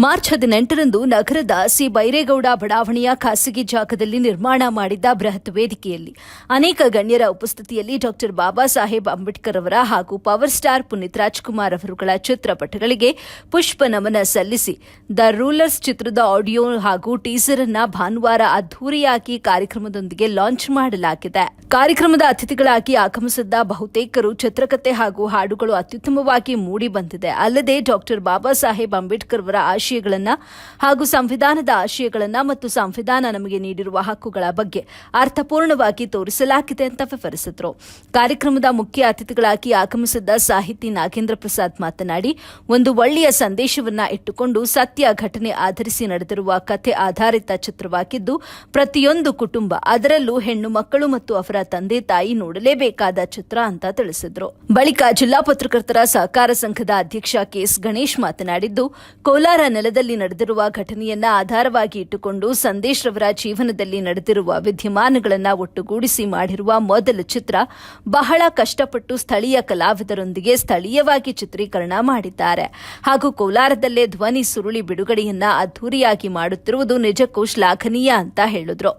March 18ರಂದು ನಗರದ C Byregowda ಬಡಾವಣೆಯ ಖಾಸಗಿ ಜಾಗದಲ್ಲಿ ನಿರ್ಮಾಣ ಮಾಡಿದ್ದ ಬೃಹತ್ ವೇದಿಕೆಯಲ್ಲಿ ಅನೇಕ ಗಣ್ಯರ ಉಪಸ್ಥಿತಿಯಲ್ಲಿ ಡಾ ಬಾಬಾ ಸಾಹೇಬ್ ಅಂಬೇಡ್ಕರ್ ಅವರ ಹಾಗೂ ಪವರ್ ಸ್ಟಾರ್ ಪುನೀತ್ ರಾಜ್ಕುಮಾರ್ ಅವರುಗಳ ಚಿತ್ರಪಟಗಳಿಗೆ ಪುಷ್ಪ ನಮನ ಸಲ್ಲಿಸಿ ದ ರೂಲರ್ಸ್ ಚಿತ್ರದ ಆಡಿಯೋ ಹಾಗೂ ಟೀಸರ್ ಅನ್ನು ಭಾನುವಾರ ಅದ್ದೂರಿಯಾಗಿ ಕಾರ್ಯಕ್ರಮದೊಂದಿಗೆ ಲಾಂಚ್ ಮಾಡಲಾಗಿದೆ. ಕಾರ್ಯಕ್ರಮದ ಅತಿಥಿಗಳಾಗಿ ಆಗಮಿಸಿದ್ದ ಬಹುತೇಕರು ಚಿತ್ರಕಥೆ ಹಾಗೂ ಹಾಡುಗಳು ಅತ್ಯುತ್ತಮವಾಗಿ ಮೂಡಿ ಬಂದಿದೆ. ಅಲ್ಲದೆ ಡಾ ಬಾಬಾ ಸಾಹೇಬ್ ಅಂಬೇಡ್ಕರ್ ಅವರ ಆಶಯಗಳನ್ನು ಹಾಗೂ ಸಂವಿಧಾನದ ಆಶಯಗಳನ್ನು ಮತ್ತು ಸಂವಿಧಾನ ನಮಗೆ ನೀಡಿರುವ ಹಕ್ಕುಗಳ ಬಗ್ಗೆ ಅರ್ಥಪೂರ್ಣವಾಗಿ ತೋರಿಸಲಾಗಿದೆ ಅಂತ ವಿವರಿಸಿದರು. ಕಾರ್ಯಕ್ರಮದ ಮುಖ್ಯ ಅತಿಥಿಗಳಾಗಿ ಆಗಮಿಸಿದ್ದ ಸಾಹಿತಿ ನಾಗೇಂದ್ರ ಪ್ರಸಾದ್ ಮಾತನಾಡಿ, ಒಂದು ಒಳ್ಳೆಯ ಸಂದೇಶವನ್ನ ಇಟ್ಟುಕೊಂಡು ಸತ್ಯ ಘಟನೆ ಆಧರಿಸಿ ನಡೆದಿರುವ ಕಥೆ ಆಧಾರಿತ ಚಿತ್ರವಾಗಿದ್ದು, ಪ್ರತಿಯೊಂದು ಕುಟುಂಬ ಅದರಲ್ಲೂ ಹೆಣ್ಣು ಮಕ್ಕಳು ಮತ್ತು ಅವರ ತಂದೆ ತಾಯಿ ನೋಡಲೇಬೇಕಾದ ಚಿತ್ರ ಅಂತ ತಿಳಿಸಿದರು. ಬಳಿಕ ಜಿಲ್ಲಾ ಪತ್ರಕರ್ತರ ಸಹಕಾರ ಸಂಘದ ಅಧ್ಯಕ್ಷ ಕೆಎಸ್ ಗಣೇಶ್ ಮಾತನಾಡಿದ್ದು, ಕೋಲಾರ ನೆಲದಲ್ಲಿ ನಡೆದಿರುವ ಘಟನೆಯನ್ನ ಆಧಾರವಾಗಿ ಇಟ್ಟುಕೊಂಡು ಸಂದೇಶ್ ರವರ ಜೀವನದಲ್ಲಿ ನಡೆದಿರುವ ವಿದ್ಯಮಾನಗಳನ್ನು ಒಟ್ಟುಗೂಡಿಸಿ ಮಾಡಿರುವ ಮೊದಲ ಚಿತ್ರ. ಬಹಳ ಕಷ್ಟಪಟ್ಟು ಸ್ಥಳೀಯ ಕಲಾವಿದರೊಂದಿಗೆ ಸ್ಥಳೀಯವಾಗಿ ಚಿತ್ರೀಕರಣ ಮಾಡಿದ್ದಾರೆ ಹಾಗೂ ಕೋಲಾರದಲ್ಲೇ ಧ್ವನಿ ಸುರುಳಿ ಬಿಡುಗಡೆಯನ್ನ ಅದ್ದೂರಿಯಾಗಿ ಮಾಡುತ್ತಿರುವುದು ನಿಜಕ್ಕೂ ಶ್ಲಾಘನೀಯ ಅಂತ ಹೇಳಿದ್ರು.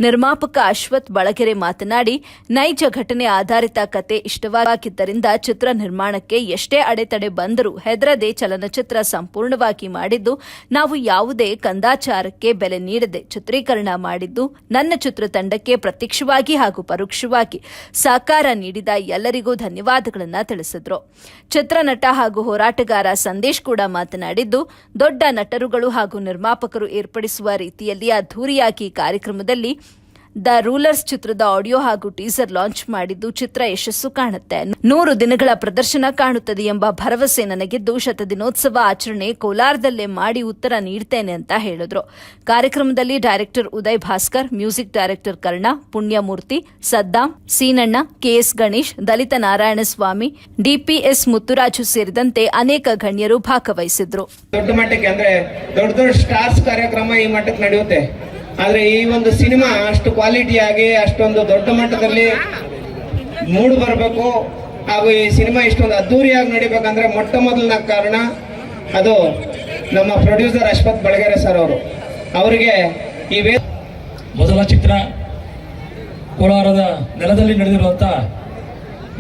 ನಿರ್ಮಾಪಕ ಅಶ್ವಥ್ ಬಳಗೆರೆ ಮಾತನಾಡಿ, ನೈಜ ಘಟನೆ ಆಧಾರಿತ ಕತೆ ಇಷ್ಟವಾಗಿದ್ದರಿಂದ ಚಿತ್ರ ನಿರ್ಮಾಣಕ್ಕೆ ಎಷ್ಟೇ ಅಡೆತಡೆ ಬಂದರೂ ಹೆದರದೆ ಚಲನಚಿತ್ರ ಸಂಪೂರ್ಣವಾಗಿ ಮಾಡಿದ್ದು, ನಾವು ಯಾವುದೇ ಕಂದಾಚಾರಕ್ಕೆ ಬೆಲೆ ನೀಡದೆ ಚಿತ್ರೀಕರಣ ಮಾಡಿದ್ದು, ನನ್ನ ಚಿತ್ರತಂಡಕ್ಕೆ ಪ್ರತ್ಯಕ್ಷವಾಗಿ ಹಾಗೂ ಪರೋಕ್ಷವಾಗಿ ಸಹಕಾರ ನೀಡಿದ ಎಲ್ಲರಿಗೂ ಧನ್ಯವಾದಗಳನ್ನು ತಿಳಿಸಿದರು. ಚಿತ್ರನಟ ಹಾಗೂ ಹೋರಾಟಗಾರ ಸಂದೇಶ್ ಕೂಡ ಮಾತನಾಡಿದ್ದು, ದೊಡ್ಡ ನಟರುಗಳು ಹಾಗೂ ನಿರ್ಮಾಪಕರು ಏರ್ಪಡಿಸುವ ರೀತಿಯಲ್ಲಿ ಅದ್ದೂರಿಯಾಗಿ ಕಾರ್ಯಕ್ರಮದಲ್ಲಿ ದ ರೂಲರ್ಸ್ ಚಿತ್ರದ ಆಡಿಯೋ ಹಾಗೂ ಟೀಸರ್ ಲಾಂಚ್ ಮಾಡಿದ್ದು, ಚಿತ್ರ ಯಶಸ್ಸು ಕಾಣುತ್ತೆ. 100 ದಿನಗಳ ಪ್ರದರ್ಶನ ಕಾಣುತ್ತದೆ ಎಂಬ ಭರವಸೆ ನನಗಿದ್ದು, ಶತದಿನೋತ್ಸವ ಆಚರಣೆ ಕೋಲಾರದಲ್ಲೇ ಮಾಡಿ ಉತ್ತರ ನೀಡುತ್ತೇನೆ ಅಂತ ಹೇಳಿದ್ರು. ಕಾರ್ಯಕ್ರಮದಲ್ಲಿ director Uday Bhaskar, music director Karna, Punyamurthy, Saddam, Seenanna, KS Ganesh, ದಲಿತ ನಾರಾಯಣಸ್ವಾಮಿ, ಡಿಪಿಎಸ್ ಮುತ್ತುರಾಜು ಸೇರಿದಂತೆ ಅನೇಕ ಗಣ್ಯರು ಭಾಗವಹಿಸಿದ್ರು. ದೊಡ್ಡ ಮಟ್ಟಕ್ಕೆ ಅಂದ್ರೆ ದೊಡ್ಡ ಸ್ಟಾರ್ಸ್ ಕಾರ್ಯಕ್ರಮ ಈ ಮಟ್ಟಕ್ಕೆ ನಡೆಯುತ್ತೆ. ಆದ್ರೆ ಈ ಒಂದು ಸಿನಿಮಾ ಅಷ್ಟು ಕ್ವಾಲಿಟಿಯಾಗಿ ಅಷ್ಟೊಂದು ದೊಡ್ಡ ಮಟ್ಟದಲ್ಲಿ ಮೂಡಿ ಬರಬೇಕು ಹಾಗೂ ಈ ಸಿನಿಮಾ ಇಷ್ಟೊಂದು ಅದ್ದೂರಿಯಾಗಿ ನಡಿಬೇಕಂದ್ರೆ ಮೊಟ್ಟ ಮೊದಲನ ಕಾರಣ ಅದು ನಮ್ಮ ಪ್ರೊಡ್ಯೂಸರ್ ಅಶ್ವಥ್ ಬಳಗೆರೆ ಸರ್ ಅವರು. ಅವರಿಗೆ ಈ ಮೊದಲ ಚಿತ್ರ ಕೋಲಾರದ ನೆಲದಲ್ಲಿ ನಡೆದಿರುವಂಥ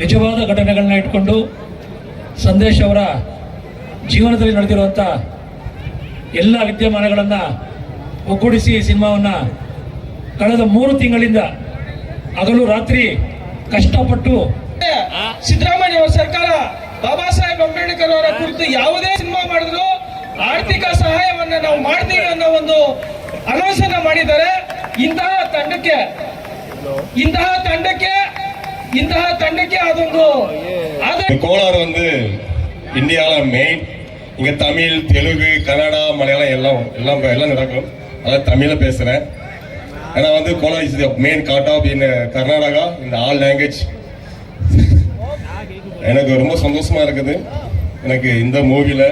ನಿಜವಾದ ಘಟನೆಗಳನ್ನ ಇಟ್ಕೊಂಡು ಸಂದೇಶ್ ಅವರ ಜೀವನದಲ್ಲಿ ನಡೆದಿರುವಂಥ ಎಲ್ಲ ವಿದ್ಯಮಾನಗಳನ್ನು ಒಗ್ಗೂಡಿಸಿ ಸಿನಿಮಾವನ್ನು ಕಳೆದ 3 ತಿಂಗಳಿಂದ ಹಗಲು ರಾತ್ರಿ ಕಷ್ಟಪಟ್ಟು ಸಿದ್ದರಾಮಯ್ಯ ಅವರ ಸರ್ಕಾರ ಬಾಬಾ ಸಾಹೇಬ್ ಅಂಬೇಡ್ಕರ್ ಅವರ ಕುರಿತು ಯಾವುದೇ ಸಿನಿಮಾ ಮಾಡಿದ್ರು ಆರ್ಥಿಕ ಸಹಾಯವನ್ನ ನಾವು ಮಾಡ್ತೀವಿ ಅನ್ನೋ ಒಂದು ಅನೌನ್ಸ್ ಅನ್ನ ಮಾಡಿದ್ದಾರೆ. ಇಂತಹ ತಂಡಕ್ಕೆ ಅದೊಂದು கோலார் வந்து இந்தியாவில் மெயின். இங்கே தமிழ், தெலுங்கு, கன்னடா, மலையாளம் எல்லாம் நடக்கும். அதான் தமிழில் பேசுகிறேன். ஏன்னா வந்து Kolar is the main card of in Karnataka இந்த ஆல் லாங்குவேஜ். எனக்கு ரொம்ப சந்தோஷமாக இருக்குது. எனக்கு இந்த மூவியில்